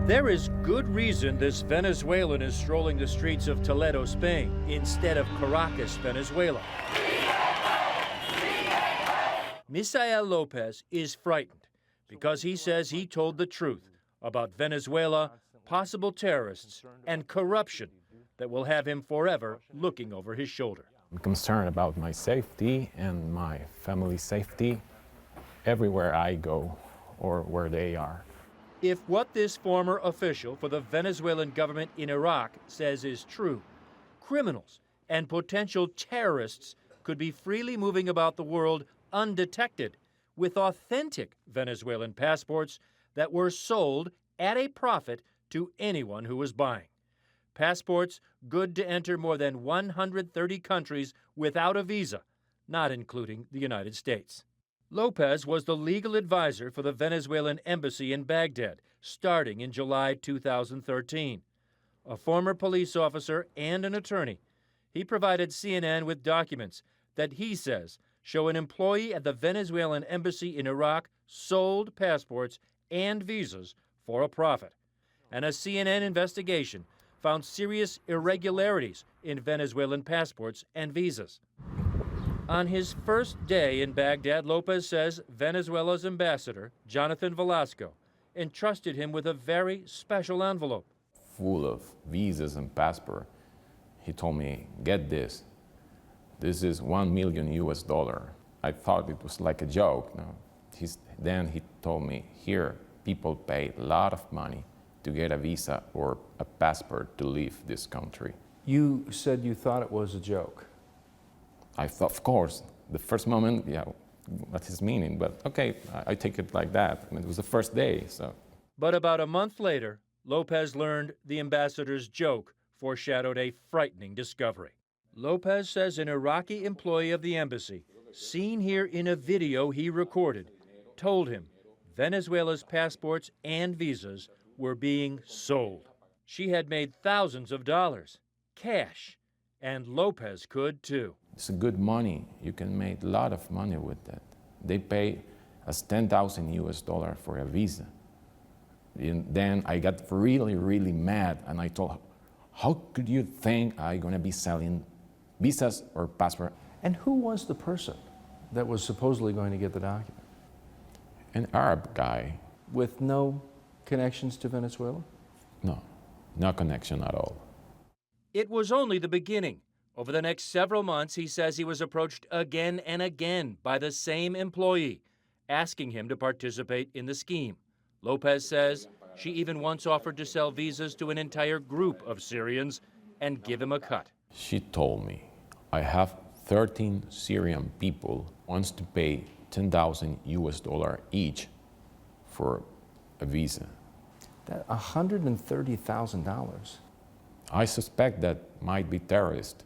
There is good reason this Venezuelan is strolling the streets of Toledo, Spain, instead of Caracas, Venezuela. Misael Lopez is frightened because he says he told the truth about Venezuela, possible terrorists, and corruption that will have him forever looking over his shoulder. I'm concerned about my safety and my family's safety everywhere I go or where they are. If what this former official for the Venezuelan government in Iraq says is true, criminals and potential terrorists could be freely moving about the world undetected with authentic Venezuelan passports that were sold at a profit to anyone who was buying. Passports good to enter more than 130 countries without a visa, not including the United States. Lopez was the legal advisor for the Venezuelan embassy in Baghdad, starting in July 2013. A former police officer and an attorney, he provided CNN with documents that he says show an employee at the Venezuelan embassy in Iraq sold passports and visas for a profit. And a CNN investigation found serious irregularities in Venezuelan passports and visas. On his first day in Baghdad, Lopez says Venezuela's ambassador, Jonathan Velasco, entrusted him with a very special envelope. Full of visas and passport. He told me, get this. This is $1 million US. I thought it was like a joke. No. Then he told me, here, people pay a lot of money to get a visa or a passport to leave this country. You said you thought it was a joke. I thought, of course, the first moment, yeah, what's his meaning? But okay, I take it like that. I mean, it was the first day, so. But about a month later, Lopez learned the ambassador's joke foreshadowed a frightening discovery. Lopez says an Iraqi employee of the embassy, seen here in a video he recorded, told him Venezuela's passports and visas were being sold. She had made thousands of dollars, cash, and Lopez could too. It's good money. You can make a lot of money with that. They pay us 10,000 US dollar for a visa. And then I got really, really mad, and I told her, how could you think I'm gonna be selling visas or passport? And who was the person that was supposedly going to get the document? An Arab guy. With no connections to Venezuela? No connection at all. It was only the beginning. Over the next several months, he says he was approached again and again by the same employee, asking him to participate in the scheme. Lopez says she even once offered to sell visas to an entire group of Syrians and give him a cut. She told me, I have 13 Syrian people wants to pay 10,000 US dollar each for a visa. That $130,000. I suspect that might be terrorist.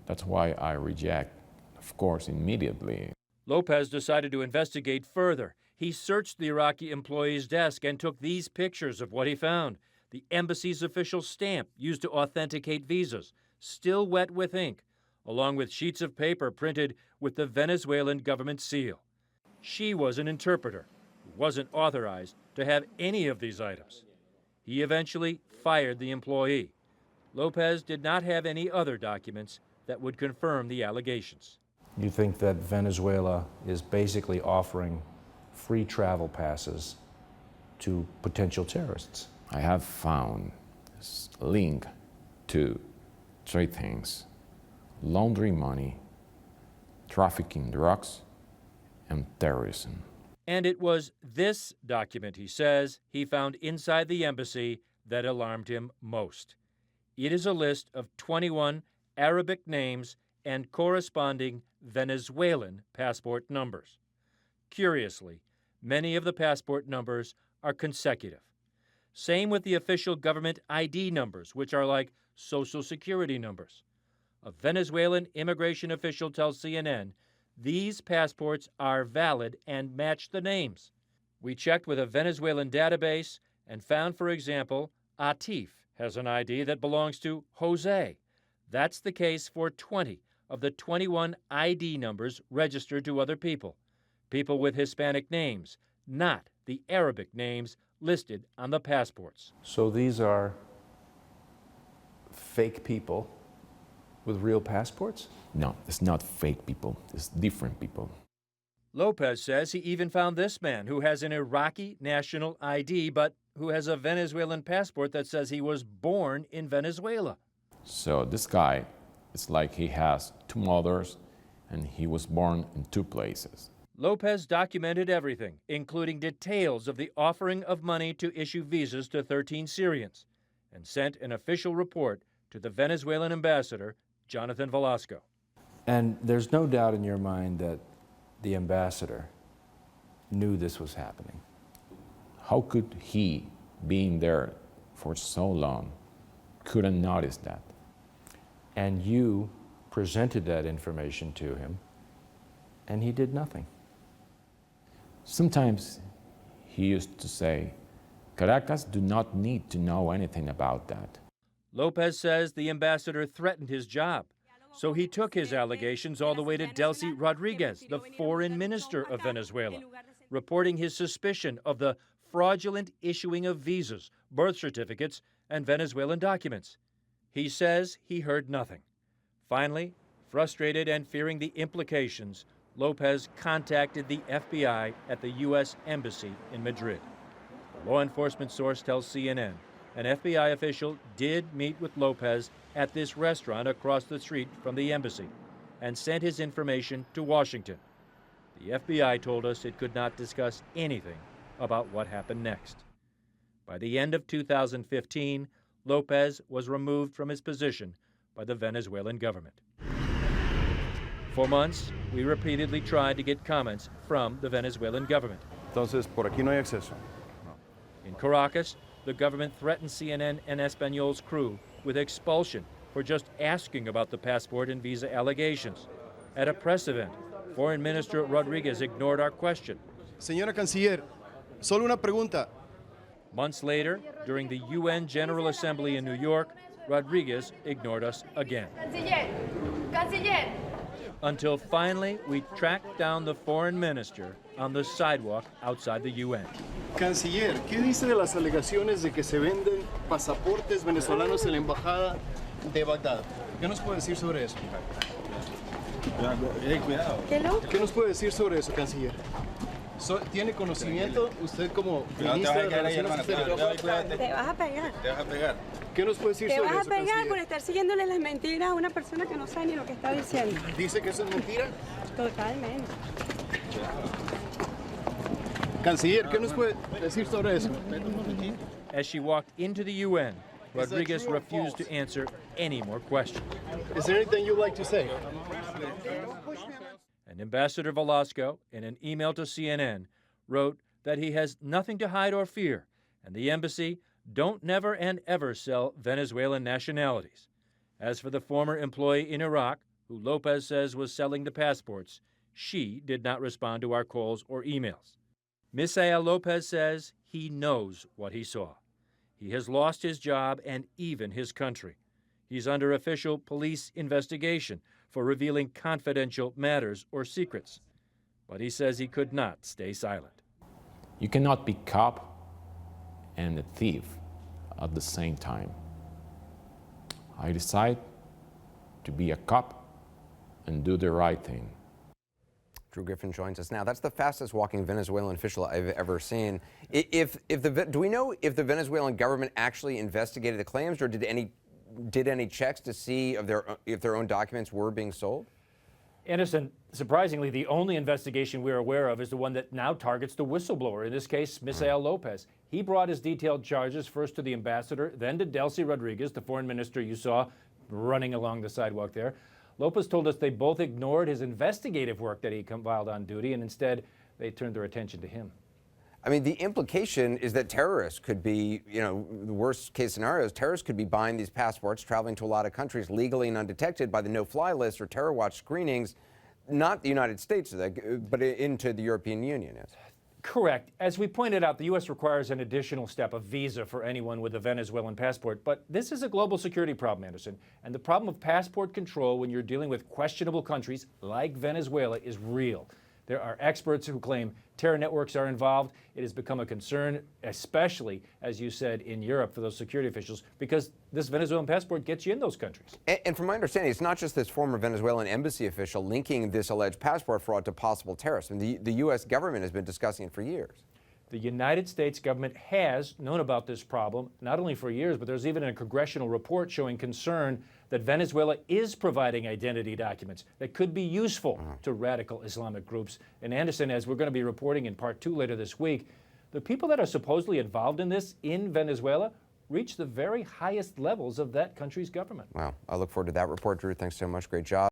That's why I reject, of course, immediately. Lopez decided to investigate further. He searched the Iraqi employee's desk and took these pictures of what he found. The embassy's official stamp used to authenticate visas, still wet with ink, along with sheets of paper printed with the Venezuelan government seal. She was an interpreter who wasn't authorized to have any of these items. He eventually fired the employee. Lopez did not have any other documents that would confirm the allegations. You think that Venezuela is basically offering free travel passes to potential terrorists? I have found this link to three things: laundering money, trafficking drugs, and terrorism. And it was this document, he says, he found inside the embassy that alarmed him most. It is a list of 21 Arabic names and corresponding Venezuelan passport numbers. Curiously, many of the passport numbers are consecutive. Same with the official government ID numbers, which are like Social Security numbers. A Venezuelan immigration official tells CNN these passports are valid and match the names. We checked with a Venezuelan database and found, for example, Atif has an ID that belongs to Jose. That's the case for 20 of the 21 ID numbers registered to other people with Hispanic names, not the Arabic names listed on the passports. So these are fake people with real passports? No, it's not fake people, it's different people. Lopez says he even found this man who has an Iraqi national ID but who has a Venezuelan passport that says he was born in Venezuela. So this guy, it's like he has two mothers and he was born in two places. Lopez documented everything, including details of the offering of money to issue visas to 13 Syrians, and sent an official report to the Venezuelan ambassador, Jonathan Velasco. And there's no doubt in your mind that the ambassador knew this was happening. How could he, being there for so long, couldn't notice that? And you presented that information to him, and he did nothing. Sometimes he used to say, Caracas do not need to know anything about that. Lopez says the ambassador threatened his job, so he took his allegations all the way to Delcy Rodriguez, the foreign minister of Venezuela, reporting his suspicion of the fraudulent issuing of visas, birth certificates, and Venezuelan documents. He says he heard nothing. Finally, frustrated and fearing the implications, Lopez contacted the FBI at the U.S. Embassy in Madrid. A law enforcement source tells CNN an FBI official did meet with Lopez at this restaurant across the street from the embassy and sent his information to Washington. The FBI told us it could not discuss anything about what happened next. By the end of 2015, Lopez was removed from his position by the Venezuelan government. For months, we repeatedly tried to get comments from the Venezuelan government. Entonces, por aquí no hay acceso. In Caracas, the government threatened CNN and Español's crew with expulsion for just asking about the passport and visa allegations. At a press event, Foreign Minister Rodriguez ignored our question. Señora Canciller, solo una pregunta. Months later, during the UN General Assembly in New York, Rodriguez ignored us again. Canciller, Canciller. Until finally we tracked down the foreign minister on the sidewalk outside the UN. Canciller, ¿qué dice de las alegaciones de que se venden pasaportes venezolanos en la embajada de Bagdad? ¿Qué nos puede decir sobre eso? Cuidado. ¿Qué nos puede decir sobre eso, Canciller? ¿Tiene conocimiento usted como ministra de Relaciones Exteriores? Te vas a pegar. Te vas a pegar. ¿Qué nos puede decir Te sobre vas a eso, pegar Canciller? por estar siguiéndole las mentiras a una persona que no sabe ni lo que está diciendo. ¿Dice que eso es mentira? Totalmente. Canciller, ¿qué nos puede decir sobre eso? As she walked into the UN, Rodriguez refused to answer any more questions. Is there anything you'd like to say? And Ambassador Velasco, in an email to CNN, wrote that he has nothing to hide or fear, and the embassy don't never and ever sell Venezuelan nationalities. As for the former employee in Iraq, who Lopez says was selling the passports, she did not respond to our calls or emails. Misael Lopez says he knows what he saw. He has lost his job and even his country. He's under official police investigation for revealing confidential matters or secrets. But he says he could not stay silent. You cannot be cop and a thief at the same time. I decide to be a cop and do the right thing. Drew Griffin joins us now. That's the fastest walking Venezuelan official I've ever seen. Do we know if the Venezuelan government actually investigated the claims, or did any checks to see if their own documents were being sold? Anderson, surprisingly, the only investigation we're aware of is the one that now targets the whistleblower, in this case, Misael Lopez. He brought his detailed charges first to the ambassador, then to Delcy Rodriguez, the foreign minister you saw running along the sidewalk there. Lopez told us they both ignored his investigative work that he compiled on duty, and instead they turned their attention to him. I mean, the implication is that terrorists could be, the worst case scenario is terrorists could be buying these passports, traveling to a lot of countries legally and undetected by the no-fly list or terror watch screenings, not the United States, but into the European Union. Yes. Correct. As we pointed out, the U.S. requires an additional step, a visa for anyone with a Venezuelan passport. But this is a global security problem, Anderson. And the problem of passport control when you're dealing with questionable countries like Venezuela is real. There are experts who claim terror networks are involved. It has become a concern, especially, as you said, in Europe for those security officials, because this Venezuelan passport gets you in those countries. And from my understanding, it's not just this former Venezuelan embassy official linking this alleged passport fraud to possible terrorists. I mean, the U.S. government has been discussing it for years. The United States government has known about this problem, not only for years, but there's even a congressional report showing concern that Venezuela is providing identity documents that could be useful to radical Islamic groups. And Anderson, as we're going to be reporting in part 2 later this week, the people that are supposedly involved in this in Venezuela reach the very highest levels of that country's government. Wow. I look forward to that report, Drew. Thanks so much. Great job.